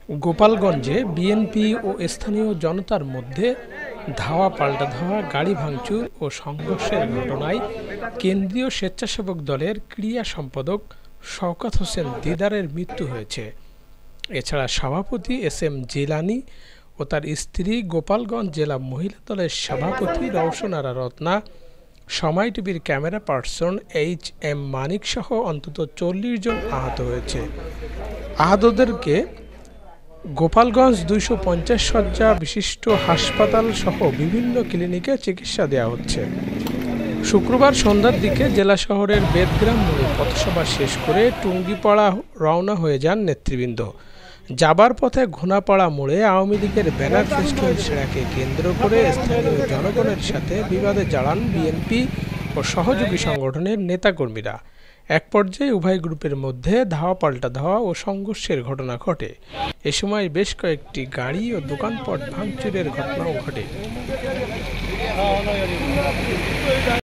গোপালগঞ্জে বিএনপি ও স্থানীয় জনতার মধ্যে ধাওয়া পাল্টা ধাওয়া, গাড়ি ভাঙচুর ও সংঘর্ষের ঘটনায় কেন্দ্রীয় স্বেচ্ছাসেবক দলের ক্রীড়া সম্পাদক শওকত হোসেন দিদারের মৃত্যু হয়েছে। এছাড়া সভাপতি এস এম জিলানী ও তার স্ত্রী, গোপালগঞ্জ জেলা মহিলা দলের সভাপতি রওশন আরা রত্না, সময় টিভির ক্যামেরা পার্সন এইচ এম মানিক সহ অন্তত ৪০ জন আহত হয়েছে। আহতদেরকে গোপালগঞ্জ ২৫০ শয্যা বিশিষ্ট হাসপাতাল সহ বিভিন্ন ক্লিনিকে চিকিৎসা দেওয়া হচ্ছে। শুক্রবার সন্ধ্যার দিকে জেলা শহরের বেদগ্রাম মোড়ে পথসভা শেষ করে টুঙ্গিপাড়া রওনা হয়ে যান নেতৃবৃন্দ। যাবার পথে ঘোনাপাড়া মোড়ে আওয়ামী লীগের ব্যানার ফেস্টুন ছেঁড়াকে কেন্দ্র করে স্থানীয় জনগণের সাথে বিবাদে জড়ান বিএনপি ও সহযোগী সংগঠনের নেতাকর্মীরা। এক পর্যায়ে উভয় গ্রুপের মধ্যে ধাওয়া পাল্টা ধাওয়া ও সংঘর্ষের ঘটনা ঘটে। এ সময় বেশ কয়েকটি গাড়ি ও দোকানপাট ভাঙচুরের ঘটনাও ঘটে।